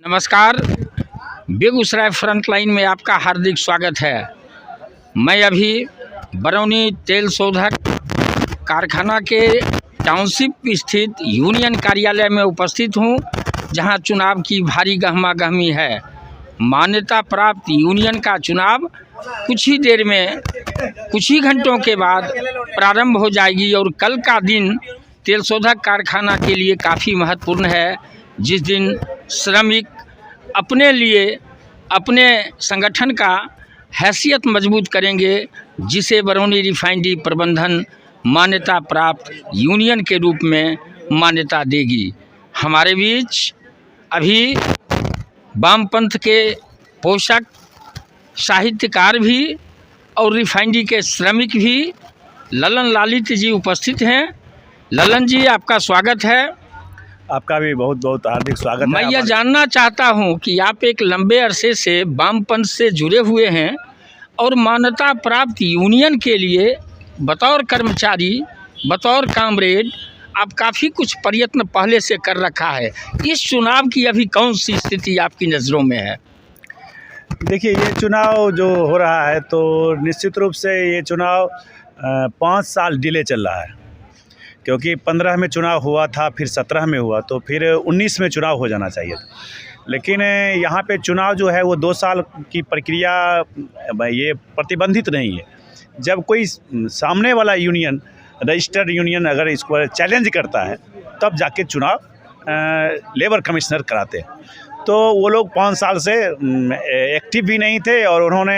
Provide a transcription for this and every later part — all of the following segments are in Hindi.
नमस्कार। बेगूसराय फ्रंटलाइन में आपका हार्दिक स्वागत है। मैं अभी बरौनी तेल शोधक कारखाना के टाउनशिप स्थित यूनियन कार्यालय में उपस्थित हूं, जहां चुनाव की भारी गहमागहमी है। मान्यता प्राप्त यूनियन का चुनाव कुछ ही देर में, कुछ ही घंटों के बाद प्रारंभ हो जाएगी और कल का दिन तेल शोधक कारखाना के लिए काफ़ी महत्वपूर्ण है, जिस दिन श्रमिक अपने लिए, अपने संगठन का हैसियत मजबूत करेंगे, जिसे बरौनी रिफाइनरी प्रबंधन मान्यता प्राप्त यूनियन के रूप में मान्यता देगी। हमारे बीच अभी वामपंथ के पोषक, साहित्यकार भी और रिफाइनरी के श्रमिक भी ललन लालित जी उपस्थित हैं। ललन जी, आपका स्वागत है। आपका भी बहुत बहुत हार्दिक स्वागत है। मैं यह जानना चाहता हूं कि आप एक लंबे अरसे से वामपंथ से जुड़े हुए हैं और मान्यता प्राप्त यूनियन के लिए बतौर कर्मचारी, बतौर कामरेड आप काफ़ी कुछ प्रयत्न पहले से कर रखा है। इस चुनाव की अभी कौन सी स्थिति आपकी नज़रों में है? देखिए, ये चुनाव जो हो रहा है तो निश्चित रूप से ये चुनाव 5 साल डिले चल रहा है, क्योंकि 15 में चुनाव हुआ था, फिर 17 में हुआ, तो फिर 19 में चुनाव हो जाना चाहिए था। लेकिन यहाँ पे चुनाव जो है वो 2 साल की प्रक्रिया ये प्रतिबंधित नहीं है। जब कोई सामने वाला यूनियन, रजिस्टर्ड यूनियन अगर इसको चैलेंज करता है, तब जाके चुनाव लेबर कमिश्नर कराते हैं। तो वो लोग 5 साल से एक्टिव भी नहीं थे और उन्होंने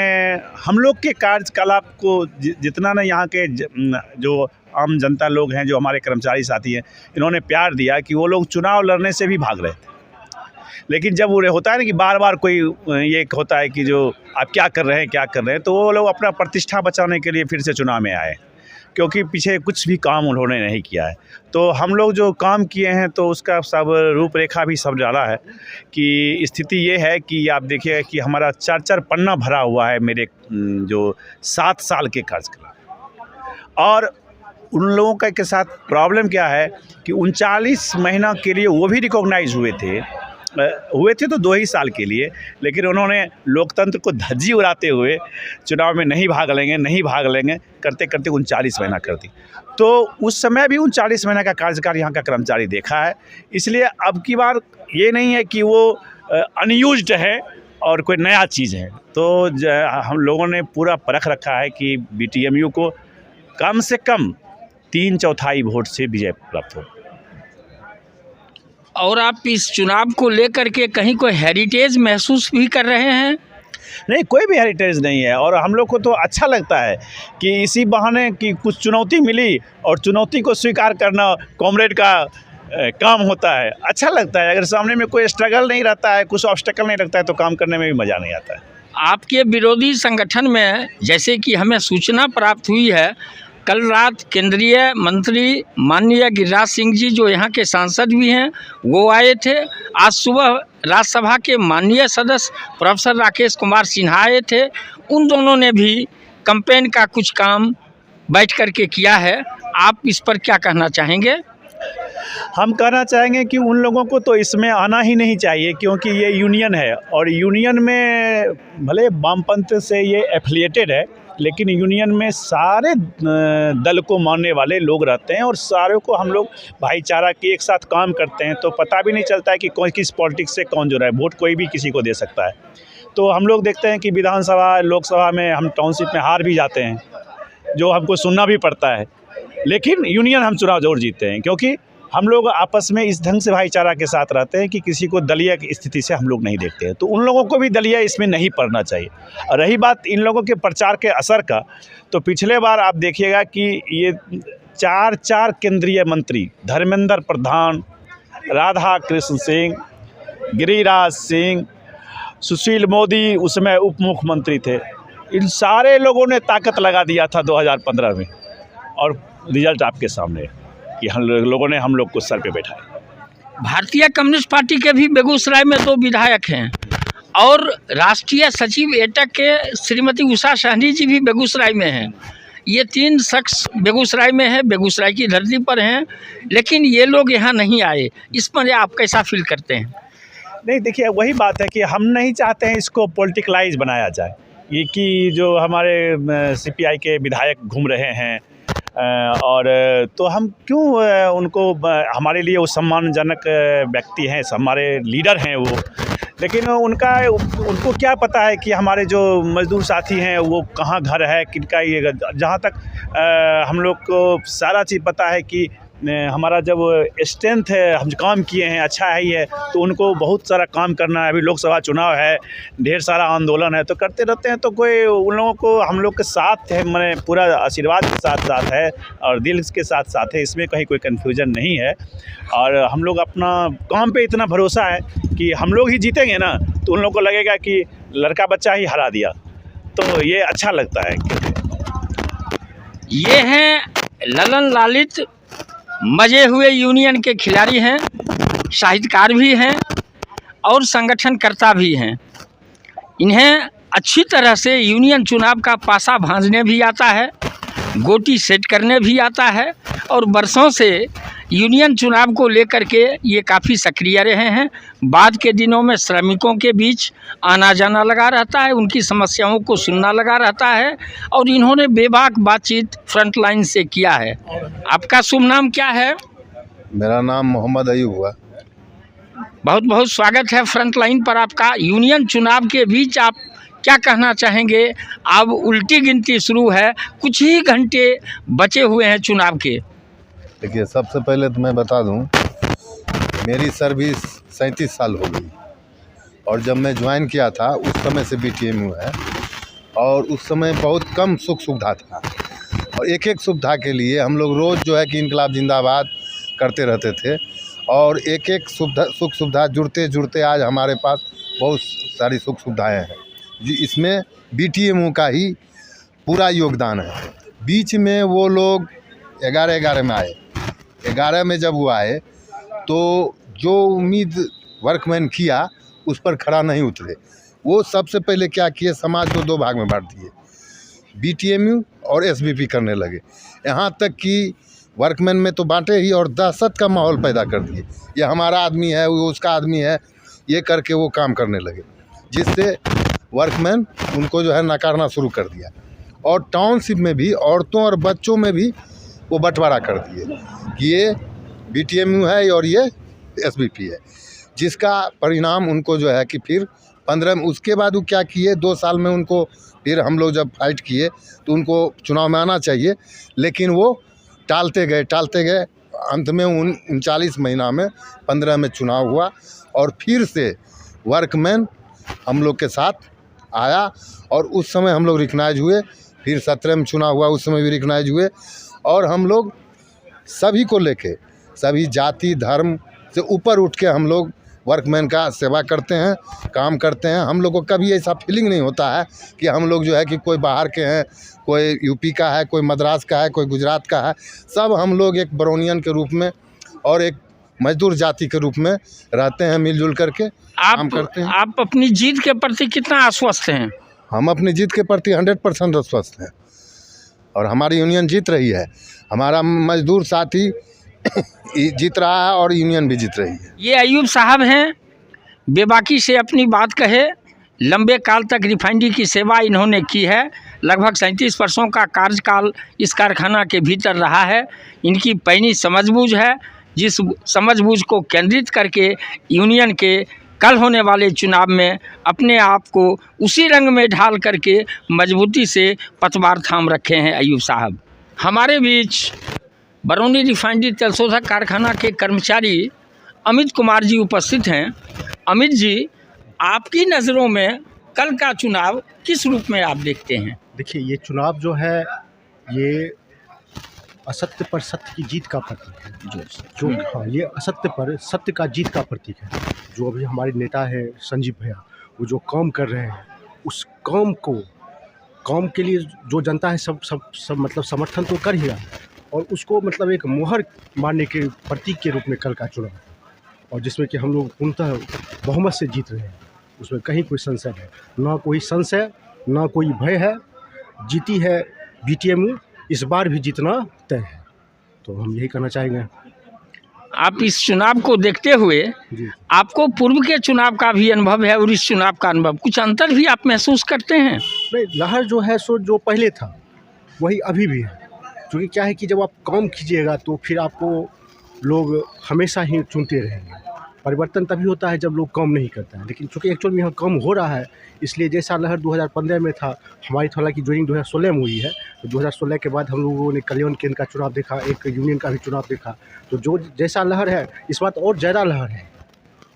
हम लोग के कार्यकलाप को जितना ना यहाँ के जो आम जनता लोग हैं, जो हमारे कर्मचारी साथी हैं, इन्होंने प्यार दिया कि वो लोग चुनाव लड़ने से भी भाग रहे थे। लेकिन जब वो होता है ना कि बार बार कोई ये होता है कि जो आप क्या कर रहे हैं, तो वो लोग अपना प्रतिष्ठा बचाने के लिए फिर से चुनाव में आए, क्योंकि पीछे कुछ भी काम उन्होंने नहीं किया है। तो हम लोग जो काम किए हैं तो उसका सब रूपरेखा भी सब डाला है कि स्थिति ये है कि आप देखिए कि हमारा 4 पन्ना भरा हुआ है मेरे जो 7 साल के कार्यकाल। और उन लोगों का के साथ प्रॉब्लम क्या है कि 39 महीना के लिए वो भी रिकॉग्नाइज हुए थे तो 2 ही साल के लिए, लेकिन उन्होंने लोकतंत्र को धज्जी उड़ाते हुए चुनाव में नहीं भाग लेंगे करते करते 39 महीना कर दी। तो उस समय भी 39 महीना का कार्यकाल यहाँ का कर्मचारी देखा है। इसलिए अब की बार ये नहीं है कि वो अनयूज्ड है और कोई नया चीज़ है। तो हम लोगों ने पूरा परख रखा है कि BTMU को कम से कम 3/4 वोट से विजय प्राप्त हो। और आप इस चुनाव को लेकर के कहीं कोई हेरिटेज महसूस भी कर रहे हैं? नहीं, कोई भी हेरिटेज नहीं है। और हम लोग को तो अच्छा लगता है कि इसी बहाने कि कुछ चुनौती मिली और चुनौती को स्वीकार करना कॉमरेड का काम होता है। अच्छा लगता है। अगर सामने में कोई स्ट्रगल नहीं रहता है, कुछ ऑब्स्टेकल नहीं लगता है, तो काम करने में भी मज़ा नहीं आता है। आपके विरोधी संगठन में, जैसे कि हमें सूचना प्राप्त हुई है, कल रात केंद्रीय मंत्री माननीय गिरिराज सिंह जी, जो यहाँ के सांसद भी हैं, वो आए थे। आज सुबह राज्यसभा के माननीय सदस्य प्रोफेसर राकेश कुमार सिन्हा आए थे। उन दोनों ने भी कैंपेन का कुछ काम बैठ कर के किया है। आप इस पर क्या कहना चाहेंगे? हम कहना चाहेंगे कि उन लोगों को तो इसमें आना ही नहीं चाहिए, क्योंकि ये यूनियन है और यूनियन में भले वामपंथ से ये एफिलिएटेड है, लेकिन यूनियन में सारे दल को मानने वाले लोग रहते हैं और सारों को हम लोग भाईचारा के एक साथ काम करते हैं। तो पता भी नहीं चलता है कि कौन किस पॉलिटिक्स से कौन जुड़ा है। वोट कोई भी किसी को दे सकता है। तो हम लोग देखते हैं कि विधानसभा, लोकसभा में हम टाउनशिप में हार भी जाते हैं, जो हमको सुनना भी पड़ता है, लेकिन यूनियन हम चुनाव जरूर जीतते हैं, क्योंकि हम लोग आपस में इस ढंग से भाईचारा के साथ रहते हैं कि किसी को दलीय की स्थिति से हम लोग नहीं देखते हैं। तो उन लोगों को भी दलीय इसमें नहीं पड़ना चाहिए। और रही बात इन लोगों के प्रचार के असर का, तो पिछले बार आप देखिएगा कि ये 4 केंद्रीय मंत्री, धर्मेंद्र प्रधान, राधा कृष्ण सिंह, गिरिराज सिंह, सुशील मोदी उसमें उप मुख्यमंत्री थे, इन सारे लोगों ने ताकत लगा दिया था 2015 में, और रिजल्ट आपके सामने है कि हम लोग को सर पे बैठाया। भारतीय कम्युनिस्ट पार्टी के भी बेगूसराय में 2 विधायक हैं और राष्ट्रीय सचिव एटक के श्रीमती उषा सहनी जी भी बेगूसराय में हैं। ये 3 शख्स बेगूसराय में हैं, बेगूसराय की धरती पर हैं, लेकिन ये लोग यहाँ नहीं आए। इस पर आप कैसा फील करते हैं? नहीं, देखिए वही बात है कि हम नहीं चाहते हैं इसको पॉलिटिकलाइज बनाया जाए। ये कि जो हमारे सीपीआई के विधायक घूम रहे हैं और तो हम क्यों उनको हमारे लिए वो सम्मानजनक व्यक्ति हैं, हमारे लीडर हैं वो, लेकिन उनको क्या पता है कि हमारे जो मज़दूर साथी हैं वो कहाँ घर है, किनका ये। जहाँ तक हम लोग को सारा चीज़ पता है कि हमारा जब स्ट्रेंथ है, हम काम किए हैं, अच्छा है ये, तो उनको बहुत सारा काम करना है। अभी लोकसभा चुनाव है, ढेर सारा आंदोलन है, तो करते रहते हैं। तो कोई उन लोगों को हम लोग के साथ है, मैंने पूरा आशीर्वाद के साथ साथ है और दिल के साथ साथ है, इसमें कहीं कोई कन्फ्यूजन नहीं है। और हम लोग अपना काम पे इतना भरोसा है कि हम लोग ही जीतेंगे ना, तो उन लोगों को लगेगा कि लड़का बच्चा ही हरा दिया, तो ये अच्छा लगता है। ये हैं ललन लालित, मजे हुए यूनियन के खिलाड़ी हैं, साहित्यकार भी हैं और संगठनकर्ता भी हैं। इन्हें अच्छी तरह से यूनियन चुनाव का पासा भांजने भी आता है, गोटी सेट करने भी आता है और बरसों से यूनियन चुनाव को लेकर के ये काफ़ी सक्रिय रहे हैं। बाद के दिनों में श्रमिकों के बीच आना जाना लगा रहता है, उनकी समस्याओं को सुनना लगा रहता है और इन्होंने बेबाक बातचीत फ्रंट लाइन से किया है। आपका शुभ नाम क्या है? मेरा नाम मोहम्मद अयूब हुआ। बहुत बहुत स्वागत है फ्रंट लाइन पर आपका। यूनियन चुनाव के बीच आप क्या कहना चाहेंगे? अब उल्टी गिनती शुरू है, कुछ ही घंटे बचे हुए हैं चुनाव के। देखिए, सबसे पहले तो मैं बता दूं, मेरी सर्विस 37 साल हो गई और जब मैं ज्वाइन किया था उस समय से बीटीएमयू है और उस समय बहुत कम सुख सुविधा था और एक एक सुविधा के लिए हम लोग रोज़ जो है कि इनकलाब जिंदाबाद करते रहते थे और एक एक सुख सुविधा जुड़ते जुड़ते आज हमारे पास बहुत सारी सुख सुविधाएँ हैं जी। इसमें बीटीएमयू का ही पूरा योगदान है। बीच में वो लोग 11 में आए, 11 में जब वो आए तो जो उम्मीद वर्कमैन किया उस पर खड़ा नहीं उतरे। वो सबसे पहले क्या किए, समाज को 2 भाग में बांट दिए, बीटीएमयू और एसबीपी करने लगे। यहाँ तक कि वर्कमैन में तो बांटे ही और दहशत का माहौल पैदा कर दिए। ये हमारा आदमी है, वो उसका आदमी है, ये करके वो काम करने लगे, जिससे वर्कमैन उनको जो है नकारना शुरू कर दिया। और टाउनशिप में भी औरतों और बच्चों में भी वो बंटवारा कर दिए कि ये बीटीएमयू है और ये एसबीपी है, जिसका परिणाम उनको जो है कि फिर 15 में उसके बाद वो क्या किए, 2 साल में उनको फिर हम लोग जब फाइट किए तो उनको चुनाव में आना चाहिए, लेकिन वो टालते गए। अंत में 39 महीना में 15 में चुनाव हुआ और फिर से वर्कमैन हम लोग के साथ आया और उस समय हम लोग रिकग्नाइज हुए। फिर 17 में चुनाव हुआ, उस समय भी रिकग्नाइज हुए और हम लोग सभी को लेके, सभी जाति धर्म से ऊपर उठ के हम लोग वर्कमैन का सेवा करते हैं, काम करते हैं। हम लोग को कभी ऐसा फीलिंग नहीं होता है कि हम लोग जो है कि कोई बाहर के हैं, कोई यूपी का है, कोई मद्रास का है, कोई गुजरात का है। सब हम लोग एक बरौनियन के रूप में और एक मजदूर जाति के रूप में रहते हैं, मिलजुल करके काम करते हैं। आप अपनी जीत के प्रति कितना आश्वस्त हैं? हम अपनी जीत के प्रति 100% आश्वस्त हैं और हमारी यूनियन जीत रही है। हमारा मजदूर साथी जीत रहा है और यूनियन भी जीत रही है। ये अयूब साहब हैं, बेबाकी से अपनी बात कहे। लंबे काल तक रिफाइनरी की सेवा इन्होंने की है। लगभग 37 वर्षों का कार्यकाल इस कारखाना के भीतर रहा है। इनकी पैनी समझबूझ है, जिस समझबूझ को केंद्रित करके यूनियन के कल होने वाले चुनाव में अपने आप को उसी रंग में ढाल करके मजबूती से पतवार थाम रखे हैं अयूब साहब। हमारे बीच बरौनी रिफाइनरी तेलशोधक कारखाना के कर्मचारी अमित कुमार जी उपस्थित हैं। अमित जी, आपकी नज़रों में कल का चुनाव किस रूप में आप देखते हैं? देखिए, ये चुनाव जो है ये असत्य पर सत्य की जीत का प्रतीक है। जो हाँ, ये असत्य पर सत्य का जीत का प्रतीक है। जो अभी हमारे नेता है संजीव भैया, वो जो काम कर रहे हैं उस काम के लिए जो जनता है सब मतलब समर्थन तो कर ही रहा है और उसको मतलब एक मोहर मारने के प्रतीक के रूप में कल का चुनाव, और जिसमें कि हम लोग पूर्णतः बहुमत से जीत रहे हैं, उसमें कहीं कोई संशय है ना, कोई संशय ना कोई भय है। जीती है बीटीएमयू, इस बार भी जीतना तय है, तो हम यही कहना चाहेंगे। आप इस चुनाव को देखते हुए जी। आपको पूर्व के चुनाव का भी अनुभव है और इस चुनाव का अनुभव, कुछ अंतर भी आप महसूस करते हैं? नहीं, लहर जो है सो जो पहले था वही अभी भी है। क्योंकि क्या है कि जब आप काम कीजिएगा तो फिर आपको लोग हमेशा ही चुनते रहेंगे। परिवर्तन तभी होता है जब लोग काम नहीं करते हैं, लेकिन चूँकि एक्चुअल में यहाँ काम हो रहा है, इसलिए जैसा लहर 2015 में था, हमारी हालांकि ज्वाइनिंग 2016 में हुई है, तो 2016 के बाद हम लोगों ने कल्याण केंद्र का चुनाव देखा, एक यूनियन का भी चुनाव देखा, तो जो जैसा लहर है इस बार और ज़्यादा लहर है।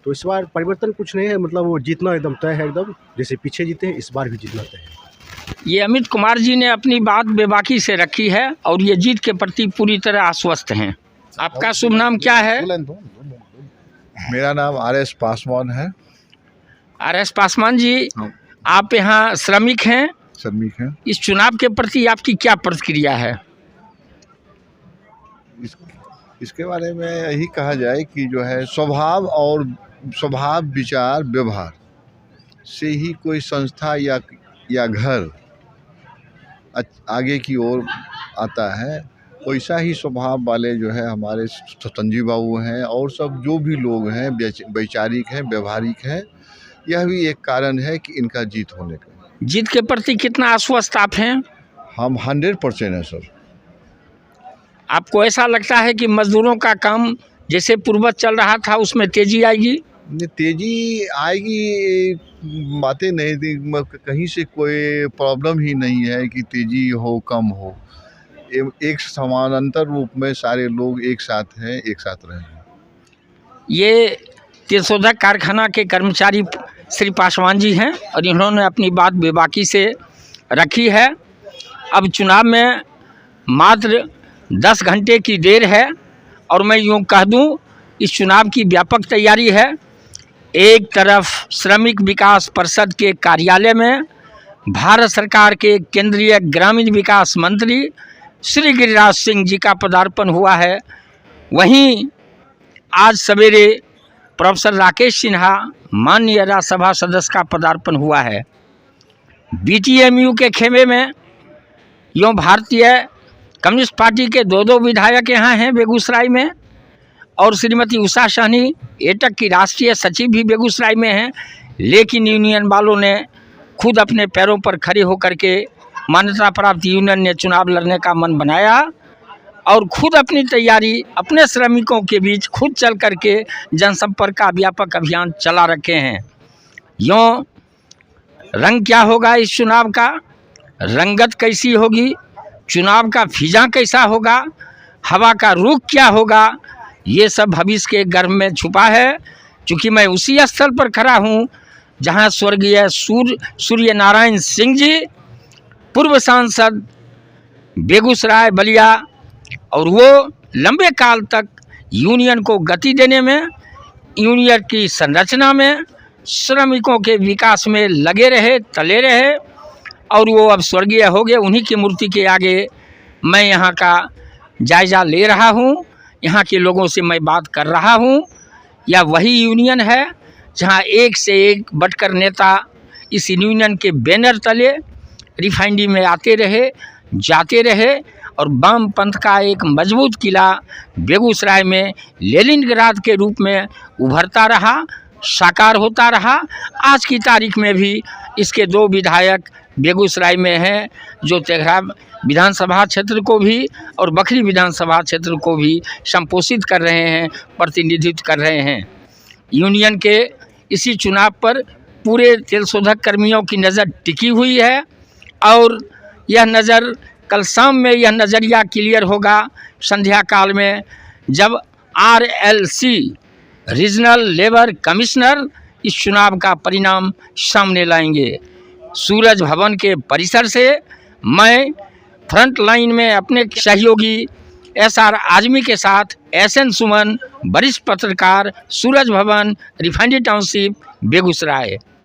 तो इस बार परिवर्तन कुछ नहीं है, मतलब वो जीतना एकदम तय है, एकदम जैसे पीछे जीते हैं इस बार भी जीतना तय है। ये अमित कुमार जी ने अपनी बात बेबाकी से रखी है और ये जीत के प्रति पूरी तरह आश्वस्त हैं। आपका शुभ नाम क्या है? मेरा नाम RS पासवान है। RS पासवान जी, आप यहाँ श्रमिक हैं, श्रमिक हैं। इस चुनाव के प्रति आपकी क्या प्रतिक्रिया है? इसके बारे में यही कहा जाए कि जो है स्वभाव और स्वभाव, विचार, व्यवहार से ही कोई संस्था या घर आगे की ओर आता है। वैसा ही स्वभाव वाले जो है हमारे संजीव बाबू हैं और सब जो भी लोग हैं वैचारिक हैं, व्यवहारिक हैं। यह भी एक कारण है कि इनका जीत होने का। जीत के प्रति कितना आश्वस्त आप हैं? हम 100% हैं सर। आपको ऐसा लगता है कि मजदूरों का काम जैसे पूर्वज चल रहा था उसमें तेजी आएगी? तेजी आएगी, बातें नहीं थी, कहीं से कोई प्रॉब्लम ही नहीं है कि तेजी हो कम हो। एक समानांतर रूप में सारे लोग एक साथ हैं, एक साथ रहेंगे। ये तेलशोधक कारखाना के कर्मचारी श्री पासवान जी हैं और इन्होंने अपनी बात बेबाकी से रखी है। अब चुनाव में मात्र 10 घंटे की देर है और मैं यूँ कह दूं इस चुनाव की व्यापक तैयारी है। एक तरफ श्रमिक विकास परिषद के कार्यालय में भारत सरकार के केंद्रीय ग्रामीण विकास मंत्री श्री गिरिराज सिंह जी का पदार्पण हुआ है, वहीं आज सवेरे प्रोफेसर राकेश सिन्हा माननीय राज्यसभा सदस्य का पदार्पण हुआ है। BTMU के खेमे में यूँ भारतीय कम्युनिस्ट पार्टी के 2 विधायक यहाँ हैं बेगूसराय में और श्रीमती उषा सहनी एटक की राष्ट्रीय सचिव भी बेगूसराय में हैं, लेकिन यूनियन वालों ने खुद अपने पैरों पर खड़े होकर के मान्यता प्राप्त यूनियन ने चुनाव लड़ने का मन बनाया और खुद अपनी तैयारी अपने श्रमिकों के बीच खुद चल करके जनसंपर्क का व्यापक अभियान चला रखे हैं। यूँ रंग क्या होगा इस चुनाव का, रंगत कैसी होगी, चुनाव का फिजा कैसा होगा, हवा का रुख क्या होगा, ये सब भविष्य के गर्भ में छुपा है। चूँकि मैं उसी स्थल पर खड़ा हूँ जहाँ स्वर्गीय सूर्य नारायण सिंह जी पूर्व सांसद बेगूसराय बलिया और वो लंबे काल तक यूनियन को गति देने में, यूनियन की संरचना में, श्रमिकों के विकास में लगे रहे, तले रहे और वो अब स्वर्गीय हो गए। उन्हीं की मूर्ति के आगे मैं यहाँ का जायज़ा ले रहा हूँ, यहाँ के लोगों से मैं बात कर रहा हूँ। यह वही यूनियन है जहाँ एक से एक बढ़कर नेता इस यूनियन के बैनर तले रिफाइनरी में आते रहे, जाते रहे और वाम पंथ का एक मजबूत किला बेगूसराय में लेनिनग्राद के रूप में उभरता रहा, साकार होता रहा। आज की तारीख में भी इसके 2 विधायक बेगूसराय में हैं जो तेघरा विधानसभा क्षेत्र को भी और बखरी विधानसभा क्षेत्र को भी संपोषित कर रहे हैं, प्रतिनिधित्व कर रहे हैं। यूनियन के इसी चुनाव पर पूरे तेलशोधक कर्मियों की नज़र टिकी हुई है और यह नज़र कल शाम में यह नज़रिया क्लियर होगा संध्या काल में, जब RLC रीजनल लेबर कमिश्नर इस चुनाव का परिणाम सामने लाएंगे। सूरज भवन के परिसर से मैं फ्रंट लाइन में अपने सहयोगी SR आजमी के साथ SN सुमन, वरिष्ठ पत्रकार, सूरज भवन, रिफाइनरी टाउनशिप, बेगूसराय।